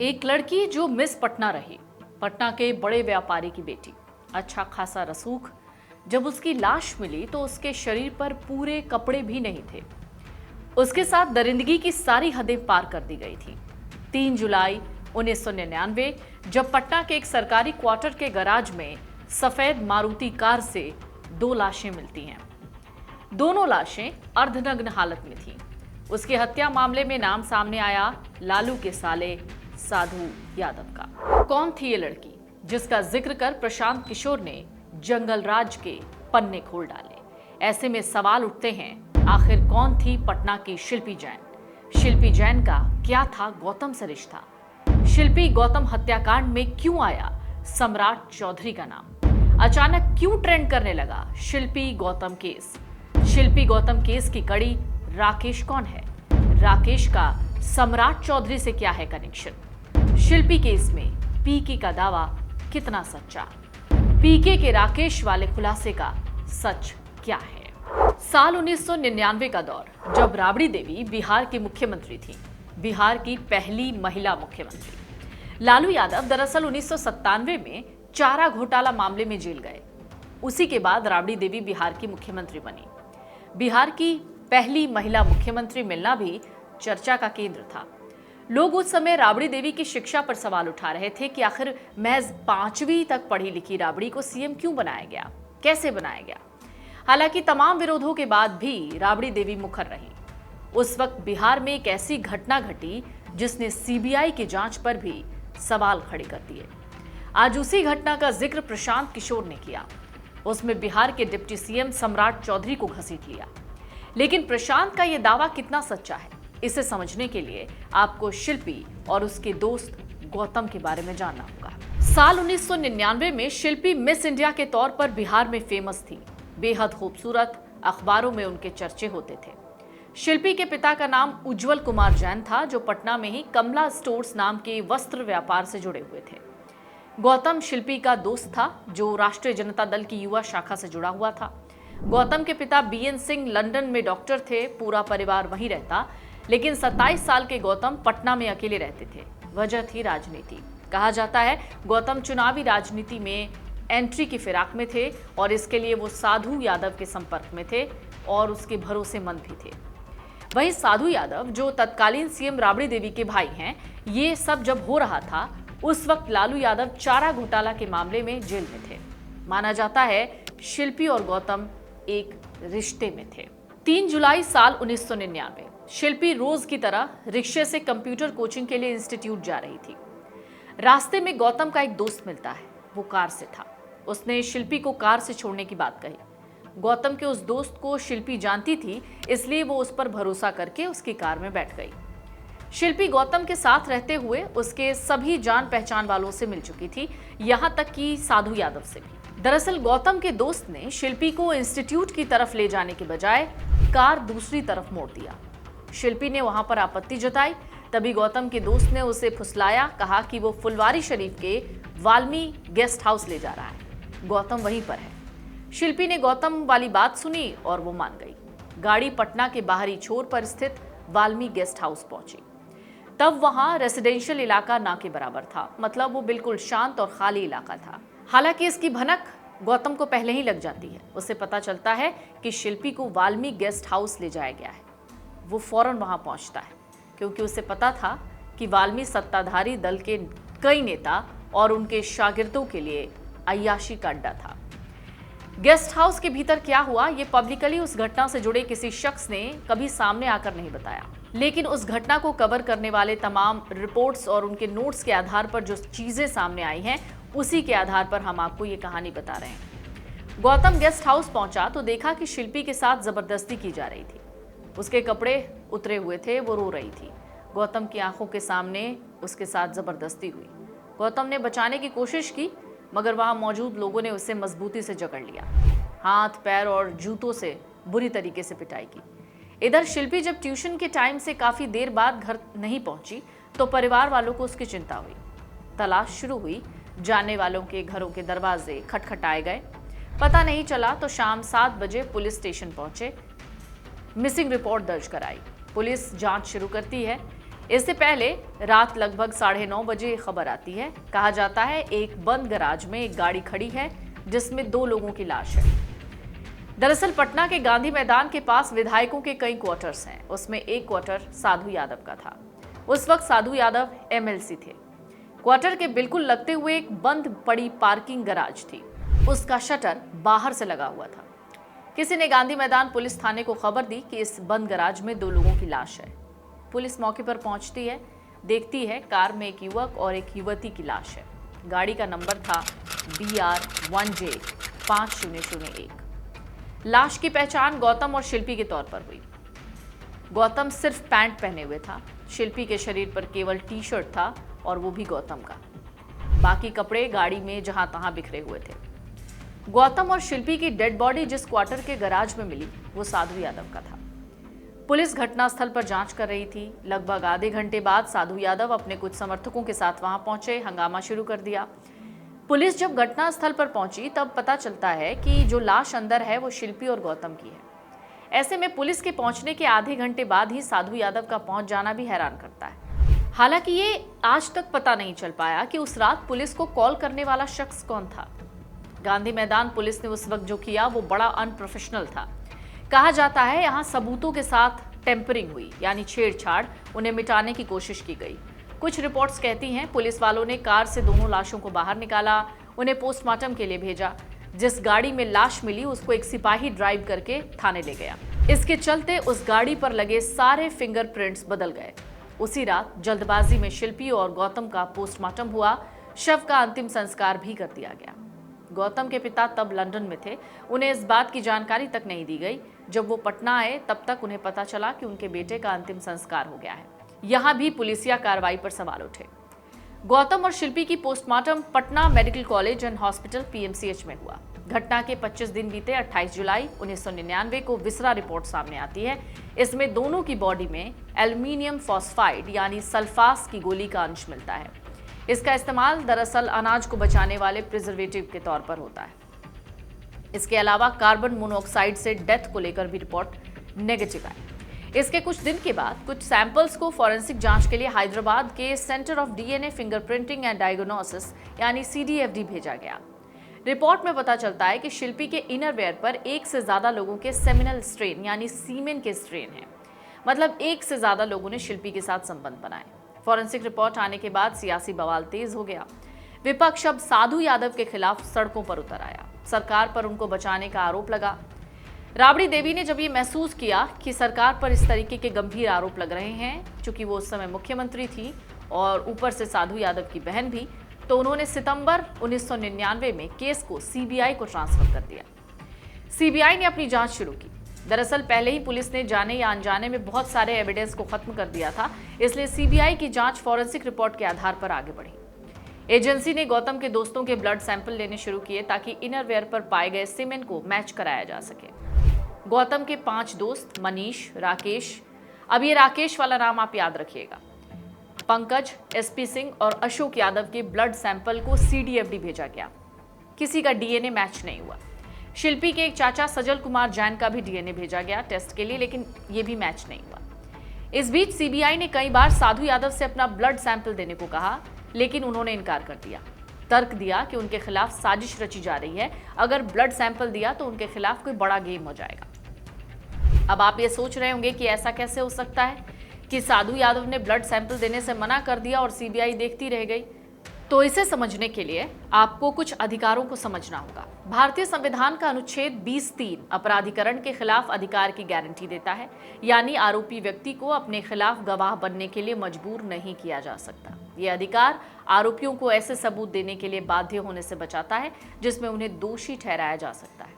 एक लड़की जो मिस पटना रही, पटना के बड़े व्यापारी की बेटी, अच्छा खासा रसूख। जब उसकी लाश मिली तो उसके शरीर पर पूरे कपड़े भी नहीं थे। उसके साथ दरिंदगी की सारी हदें पार कर दी गई थी। 3 जुलाई 1999 जब पटना के एक सरकारी क्वार्टर के गैराज में सफेद मारुति कार से 2 लाशें मिलती हैं। दोनों लाशें अर्धनग्न हालत में थीं। उसकी हत्या मामले में नाम सामने आया लालू के साले साधु यादव का। कौन थी ये लड़की जिसका जिक्र कर प्रशांत किशोर ने जंगल राज के पन्ने खोल डाले? ऐसे में सवाल उठते हैं, आखिर कौन थी पटना की शिल्पी जैन? शिल्पी जैन का क्या था गौतम से रिश्ता? शिल्पी गौतम हत्याकांड में क्यों आया सम्राट चौधरी का नाम? अचानक क्यों ट्रेंड करने लगा शिल्पी गौतम केस? शिल्पी गौतम केस की कड़ी राकेश कौन है? राकेश का सम्राट चौधरी से क्या है कनेक्शन? शिल्पी केस में पीके का दावा कितना सच्चा? पीके के राकेश वाले खुलासे का सच क्या है? साल 1999 का दौर, जब राबड़ी देवी बिहार की मुख्यमंत्री थी, बिहार की पहली महिला मुख्यमंत्री। लालू यादव दरअसल 1997 में चारा घोटाला मामले में जेल गए। उसी के बाद राबड़ी देवी बिहार की मुख्यमंत्री बनी। बिहार की पहली महिला मुख्यमंत्री मिलना भी चर्चा का केंद्र था। लोग उस समय राबड़ी देवी की शिक्षा पर सवाल उठा रहे थे कि आखिर महज 5वीं तक पढ़ी लिखी राबड़ी को सीएम क्यों बनाया गया, कैसे बनाया गया। हालांकि तमाम विरोधों के बाद भी राबड़ी देवी मुखर रही। उस वक्त बिहार में एक ऐसी घटना घटी जिसने सीबीआई की जांच पर भी सवाल खड़े कर दिए। आज उसी घटना का जिक्र प्रशांत किशोर ने किया। उसमें बिहार के डिप्टी सीएम सम्राट चौधरी को घसीट लिया। लेकिन प्रशांत का यह दावा कितना सच्चा है, इसे समझने के लिए आपको शिल्पी और उसके दोस्त गौतम के बारे में जानना होगा। साल 1999 में शिल्पी मिस इंडिया के तौर पर बिहार में फेमस थी। बेहद खूबसूरत, अखबारों में उनके चर्चे होते थे। शिल्पी के पिता का नाम उज्जवल कुमार जैन था, जो पटना में ही कमला स्टोर्स नाम के वस्त्र व्यापार से जुड़े हुए थे। गौतम शिल्पी का दोस्त था, जो राष्ट्रीय जनता दल की युवा शाखा से जुड़ा हुआ था। गौतम के पिता बीएन सिंह लंदन में डॉक्टर थे। पूरा परिवार वहीं रहता, लेकिन 27 साल के गौतम पटना में अकेले रहते थे। वजह थी राजनीति। कहा जाता है गौतम चुनावी राजनीति में एंट्री की फिराक में थे और इसके लिए वो साधु यादव के संपर्क में थे और उसके भरोसेमंद भी थे। वहीं साधु यादव, जो तत्कालीन सीएम राबड़ी देवी के भाई हैं, ये सब जब हो रहा था उस वक्त लालू यादव चारा घोटाला के मामले में जेल में थे। माना जाता है शिल्पी और गौतम एक रिश्ते में थे। 3 जुलाई साल 1999 शिल्पी रोज की तरह रिक्शे से कंप्यूटर कोचिंग के लिए इंस्टीट्यूट जा रही थी। रास्ते में गौतम का एक दोस्त मिलता है। वो कार से था। उसने शिल्पी को कार से छोड़ने की बात कही। गौतम के उस दोस्त को शिल्पी जानती थी, इसलिए वो उस पर भरोसा करके उसकी कार में बैठ गई। शिल्पी गौतम के साथ रहते हुए उसके सभी जान पहचान वालों से मिल चुकी थी, यहां तक कि साधु यादव से भी। दरअसल गौतम के दोस्त ने शिल्पी को इंस्टीट्यूट की तरफ ले जाने के बजाय कार दूसरी तरफ मोड़ दिया। शिल्पी ने वहां पर आपत्ति जताई। तभी गौतम के दोस्त ने उसे फुसलाया, कहा कि वो फुलवारी शरीफ के वाल्मी गेस्ट हाउस ले जा रहा है, गौतम वहीं पर है। शिल्पी ने गौतम वाली बात सुनी और वो मान गई। गाड़ी पटना के बाहरी छोर पर स्थित वाल्मी गेस्ट हाउस पहुंची। तब वहां रेसिडेंशियल इलाका ना के बराबर था, मतलब वो बिल्कुल शांत और खाली इलाका था। हालांकि इसकी भनक गौतम को पहले ही लग जाती है। उसे पता चलता है कि शिल्पी को वाल्मी गेस्ट हाउस ले जाया गया है। वो फौरन वहां पहुंचता है, क्योंकि उसे पता था कि वाल्मी सत्ताधारी दल के कई नेता और उनके शागिर्दों के लिए अय्याशी का अड्डा था। गेस्ट हाउस के भीतर क्या हुआ, ये पब्लिकली उस घटना से जुड़े किसी शख्स ने कभी सामने आकर नहीं बताया। लेकिन उस घटना को कवर करने वाले तमाम रिपोर्ट्स और उनके नोट्स के आधार पर जो चीजें सामने आई हैं, उसी के आधार पर हम आपको ये कहानी बता रहे हैं। गौतम गेस्ट हाउस पहुंचा तो देखा कि शिल्पी के साथ जबरदस्ती की जा रही थी। उसके कपड़े उतरे हुए थे, वो रो रही थी। गौतम की आंखों के सामने उसके साथ जबरदस्ती हुई। गौतम ने बचाने की कोशिश की, मगर वहां मौजूद लोगों ने उसे मजबूती से जकड़ लिया। हाथ, पैर और जूतों से बुरी तरीके से पिटाई की। इधर शिल्पी जब ट्यूशन के टाइम से काफी देर बाद घर नहीं पहुंची तो परिवार वालों को उसकी चिंता हुई। तलाश शुरू हुई। जाने वालों के घरों के दरवाजे खटखटाए गए। पता नहीं चला तो शाम 7 बजे पुलिस स्टेशन पहुंचे। मिसिंग रिपोर्ट दर्ज कराई। पुलिस जांच शुरू करती है। इससे पहले रात लगभग 9:30 बजे खबर आती है। कहा जाता है एक बंद गैराज में एक गाड़ी खड़ी है जिसमें 2 लोगों की लाश है। दरअसल पटना के गांधी मैदान के पास विधायकों के कई क्वार्टर्स हैं। उसमें एक क्वार्टर साधु यादव का था। उस वक्त साधु यादव एमएलसी थे। क्वार्टर के बिल्कुल लगते हुए एक बंद पड़ी पार्किंग गैराज थी। उसका शटर बाहर से लगा हुआ था। किसी ने गांधी मैदान पुलिस थाने को खबर दी कि इस बंद गैराज में 2 लोगों की लाश है। पुलिस मौके पर पहुंचती है, देखती है कार में एक युवक और एक युवती की लाश है। गाड़ी का नंबर था BR1J 5001। लाश की पहचान गौतम और शिल्पी के तौर पर हुई। गौतम सिर्फ पैंट पहने हुए था। शिल्पी के शरीर पर केवल टी-शर्ट था और वो भी गौतम का। बाकी कपड़े गाड़ी में जहां तहां बिखरे हुए थे। गौतम और शिल्पी की डेड बॉडी जिस क्वार्टर के गैराज में मिली वो साधु यादव का था। पुलिस घटनास्थल पर जांच कर रही थी। लगभग आधे घंटे बाद साधु यादव अपने कुछ समर्थकों के साथ वहां पहुंचे। हंगामा शुरू कर दिया। पुलिस जब घटनास्थल पर पहुंची तब पता चलता है कि जो लाश अंदर है वो शिल्पी और गौतम की है। ऐसे में पुलिस के पहुंचने के आधे घंटे बाद ही साधु यादव का पहुंच जाना भी हैरान करता है। हालांकि ये आज तक पता नहीं चल पाया कि उस रात पुलिस को कॉल करने वाला शख्स कौन था। गांधी मैदान पुलिस ने उस वक्त जो किया वो बड़ा अनप्रोफेशनल था। कहा जाता है यहां सबूतों के साथ टेम्परिंग हुई, यानी छेड़छाड़, उन्हें मिटाने की कोशिश की गई। कुछ रिपोर्ट्स कहती हैं पुलिस वालों ने कार से दोनों लाशों को बाहर निकाला, उन्हें पोस्टमार्टम के लिए भेजा। जिस गाड़ी में लाश मिली उसको एक सिपाही ड्राइव करके थाने ले गया। इसके चलते उस गाड़ी पर लगे सारे फिंगरप्रिंट्स बदल गए। उसी रात जल्दबाजी में शिल्पी और गौतम का पोस्टमार्टम हुआ। शव का अंतिम संस्कार भी कर दिया गया। गौतम के पिता तब लंदन में थे। उन्हें इस बात की जानकारी तक नहीं दी गई। जब वो पटना आए तब तक उन्हें पता चला कि उनके बेटे का अंतिम संस्कार हो गया है। यहां भी पुलिसिया कार्रवाई पर सवाल उठे। गौतम और शिल्पी की postmortem Patna medical college and hospital PMCH में हुआ। घटना के 25 दिन बीते 28 जुलाई 1999 को विसरा रिपोर्ट सामने आती है। इसमें दोनों की बॉडी में एल्यूमिनियम फॉस्फाइड यानी सल्फास की गोली का अंश मिलता है। इसका इस्तेमाल दरअसल अनाज को बचाने वाले प्रिजर्वेटिव के तौर पर होता है। इसके अलावा कार्बन मोनोऑक्साइड से डेथ को लेकर भी रिपोर्ट नेगेटिव आई। इसके कुछ दिन के बाद कुछ सैंपल्स को फॉरेंसिक जांच के लिए हैदराबाद के centre of DNA fingerprinting and diagnosis यानी CDFD भेजा गया। रिपोर्ट में पता चलता है कि शिल्पी के इनरवेयर पर एक से ज्यादा लोगों के सेमिनल स्ट्रेन यानी सीमेन के स्ट्रेन हैं। मतलब एक से ज्यादा लोगों ने शिल्पी के साथ संबंध बनाए। फॉरेंसिक रिपोर्ट आने के बाद सियासी बवाल तेज हो गया। विपक्ष अब साधु यादव के खिलाफ सड़कों पर उतर आया। सरकार पर उनको बचाने का आरोप लगा। राबड़ी देवी ने जब ये महसूस किया कि सरकार पर इस तरीके के गंभीर आरोप लग रहे हैं, चूंकि वो उस समय मुख्यमंत्री थी और ऊपर से साधु यादव की बहन भी, तो उन्होंने सितंबर 1999 में केस को CBI को ट्रांसफर कर दिया। CBI ने अपनी जांच शुरू की। दरअसल पहले ही पुलिस ने जाने या अनजाने में बहुत सारे एविडेंस को खत्म कर दिया था, इसलिए CBI की जांच फॉरेंसिक रिपोर्ट के आधार पर आगे बढ़ी। एजेंसी ने गौतम के दोस्तों के ब्लड सैंपल लेने शुरू किए ताकि इनरवेयर पर पाए गए सीमेन को मैच कराया जा सके। गौतम के 5 दोस्त मनीष, राकेश, अब ये राकेश वाला नाम आप याद रखिएगा, पंकज, SP सिंह और अशोक यादव के ब्लड सैंपल को CDFD भेजा गया। किसी का DNA मैच नहीं हुआ। शिल्पी के एक चाचा सजल कुमार जैन का भी DNA भेजा गया टेस्ट के लिए, लेकिन ये भी मैच नहीं हुआ। इस बीच CBI ने कई बार साधु यादव से अपना ब्लड सैंपल देने को कहा, लेकिन उन्होंने इनकार कर दिया। तर्क दिया कि उनके खिलाफ साजिश रची जा रही है। अगर ब्लड सैंपल दिया तो उनके खिलाफ कोई बड़ा गेम हो जाएगा। अब आप ये सोच रहे होंगे कि ऐसा कैसे हो सकता है कि साधु यादव ने ब्लड सैंपल देने से मना कर दिया और CBI देखती रह गई। तो इसे समझने के लिए आपको कुछ अधिकारों को समझना होगा। भारतीय संविधान का अनुच्छेद 20(3) अपराधीकरण के खिलाफ अधिकार की गारंटी देता है, यानी आरोपी व्यक्ति को अपने खिलाफ गवाह बनने के लिए मजबूर नहीं किया जा सकता। ये अधिकार आरोपियों को ऐसे सबूत देने के लिए बाध्य होने से बचाता है जिसमें उन्हें दोषी ठहराया जा सकता है।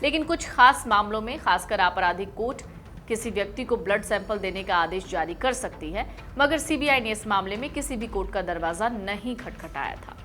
लेकिन कुछ खास मामलों में, खासकर आपराधिक कोर्ट किसी व्यक्ति को ब्लड सैंपल देने का आदेश जारी कर सकती है, मगर CBI ने इस मामले में किसी भी कोर्ट का दरवाजा नहीं खटखटाया था।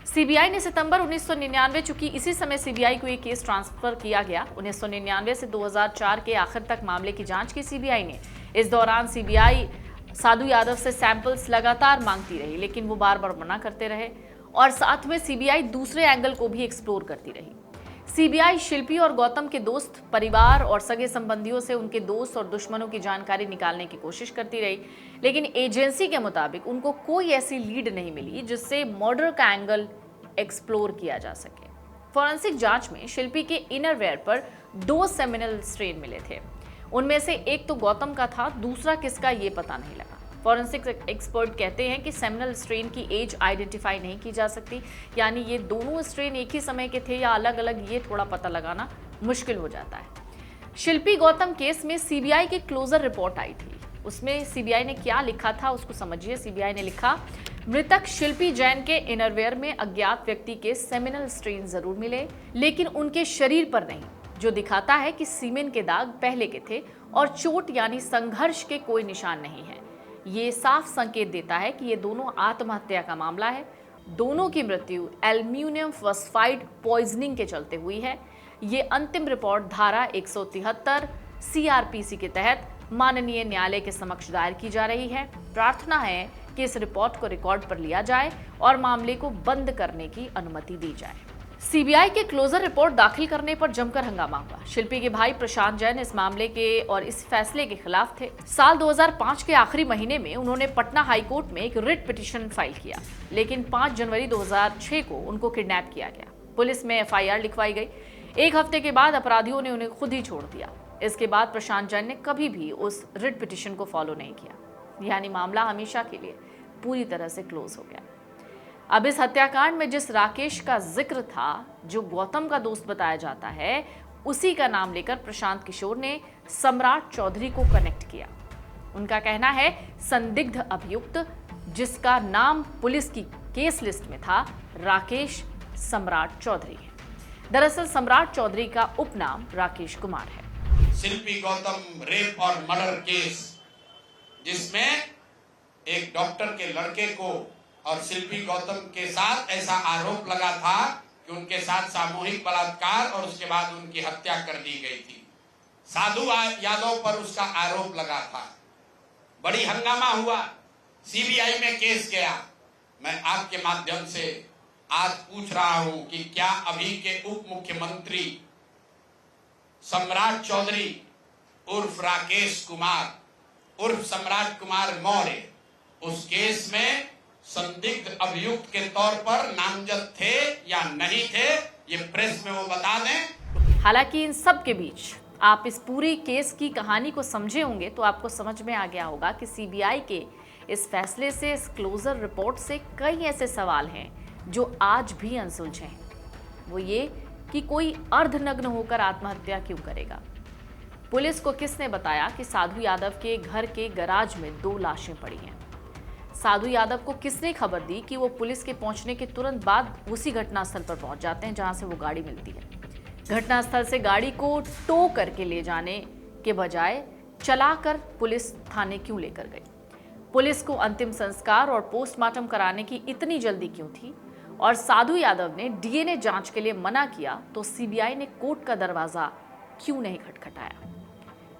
CBI ने सितंबर 1999, चूंकि इसी समय CBI को ये केस ट्रांसफर किया गया, 1999 से 2004 के आखिर तक मामले की जांच की CBI ने। इस दौरान CBI साधु यादव से सैंपल्स लगातार मांगती रही, लेकिन वो बार बार मना करते रहे और साथ में CBI दूसरे एंगल को भी एक्सप्लोर करती रही। सीबीआई शिल्पी और गौतम के दोस्त, परिवार और सगे संबंधियों से उनके दोस्त और दुश्मनों की जानकारी निकालने की कोशिश करती रही, लेकिन एजेंसी के मुताबिक उनको कोई ऐसी लीड नहीं मिली जिससे मर्डर का एंगल एक्सप्लोर किया जा सके। फॉरेंसिक जांच में शिल्पी के इनरवेयर पर 2 सेमिनल स्ट्रेन मिले थे। उनमें से एक तो गौतम का था, दूसरा किसका ये पता नहीं लगा। फॉरेंसिक एक्सपर्ट कहते हैं कि सेमिनल स्ट्रेन की एज आइडेंटिफाई नहीं की जा सकती, यानी ये दोनों स्ट्रेन एक ही समय के थे या अलग अलग, ये थोड़ा पता लगाना मुश्किल हो जाता है। शिल्पी गौतम केस में सीबीआई की क्लोजर रिपोर्ट आई थी। उसमें सीबीआई ने क्या लिखा था उसको समझिए। सीबीआई ने लिखा, मृतक शिल्पी जैन के इनरवेयर में अज्ञात व्यक्ति के सेमिनल स्ट्रेन जरूर मिले, लेकिन उनके शरीर पर नहीं, जो दिखाता है कि सीमेन के दाग पहले के थे और चोट यानी संघर्ष के कोई निशान नहीं है। ये साफ संकेत देता है कि ये दोनों आत्महत्या का मामला है। दोनों की मृत्यु एल्यूमिनियम फॉस्फाइड पॉइजनिंग के चलते हुई है। ये अंतिम रिपोर्ट धारा 173 सीआरपीसी के तहत माननीय न्यायालय के समक्ष दायर की जा रही है। प्रार्थना है कि इस रिपोर्ट को रिकॉर्ड पर लिया जाए और मामले को बंद करने की अनुमति दी जाए। सीबीआई के क्लोजर रिपोर्ट दाखिल करने पर जमकर हंगामा हुआ। शिल्पी के भाई प्रशांत जैन इस मामले के और इस फैसले के खिलाफ थे। साल 2005 के आखिरी महीने में उन्होंने पटना हाईकोर्ट में एक रिट पिटीशन फाइल किया, लेकिन 5 जनवरी 2006 को उनको किडनैप किया गया। पुलिस में एफआईआर लिखवाई गई। 1 हफ्ते के बाद अपराधियों ने उन्हें खुद ही छोड़ दिया। इसके बाद प्रशांत जैन ने कभी भी उस रिट पिटीशन को फॉलो नहीं किया, यानी मामला हमेशा के लिए पूरी तरह से क्लोज हो गया। अब इस हत्याकांड में जिस राकेश का जिक्र था, जो गौतम का दोस्त बताया जाता है, उसी का नाम लेकर प्रशांत किशोर ने सम्राट चौधरी को कनेक्ट किया। उनका कहना है संदिग्ध अभियुक्त जिसका नाम पुलिस की केस लिस्ट में था, राकेश सम्राट चौधरी है। दरअसल सम्राट चौधरी का उपनाम राकेश कुमार है। शिल्पी गौतम रेप और मर्डर केस, जिसमें एक डॉक्टर के लड़के को और शिल्पी गौतम के साथ ऐसा आरोप लगा था कि उनके साथ सामूहिक बलात्कार और उसके बाद उनकी हत्या कर दी गई थी। साधु यादव पर उसका आरोप लगा था। बड़ी हंगामा हुआ, सीबीआई में केस गया। मैं आपके माध्यम से आज पूछ रहा हूं कि क्या अभी के उप मुख्यमंत्री सम्राट चौधरी उर्फ राकेश कुमार उर्फ सम्राट कुमार मौर्य उस केस में संदिग्ध अभियुक्त के तौर पर नामजद थे या नहीं थे, ये प्रेस में वो बता दें। हालांकि इन सब के बीच आप इस पूरी केस की कहानी को समझे होंगे तो आपको समझ में आ गया होगा कि सीबीआई के इस फैसले से, इस क्लोजर रिपोर्ट से कई ऐसे सवाल हैं जो आज भी अनसुलझे हैं। वो ये कि कोई अर्धनग्न होकर आत्महत्या क्यों करेगा? पुलिस को किसने बताया कि साधु यादव के घर के गराज में 2 लाशें पड़ी हैं? साधु यादव को किसने खबर दी कि वो पुलिस के पहुंचने के तुरंत बाद उसी घटनास्थल पर पहुंच जाते हैं जहां से वो गाड़ी मिलती है? घटनास्थल से गाड़ी को टो करके ले जाने के बजाय चलाकर पुलिस थाने क्यों लेकर गई? पुलिस को अंतिम संस्कार और पोस्टमार्टम कराने की इतनी जल्दी क्यों थी? और साधु यादव ने डीएनए जांच के लिए मना किया तो सीबीआई ने कोर्ट का दरवाजा क्यों नहीं खटखटाया?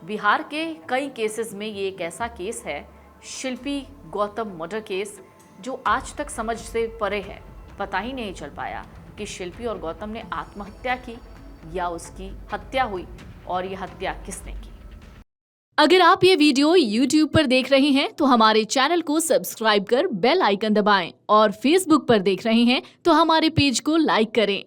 बिहार के कई केसेस में ये एक ऐसा केस है, शिल्पी गौतम मर्डर केस, जो आज तक समझ से परे है। पता ही नहीं चल पाया कि शिल्पी और गौतम ने आत्महत्या की या उसकी हत्या हुई, और यह हत्या किसने की। अगर आप ये वीडियो YouTube पर देख रहे हैं तो हमारे चैनल को सब्सक्राइब कर बेल आइकन दबाएं, और Facebook पर देख रहे हैं तो हमारे पेज को लाइक करें।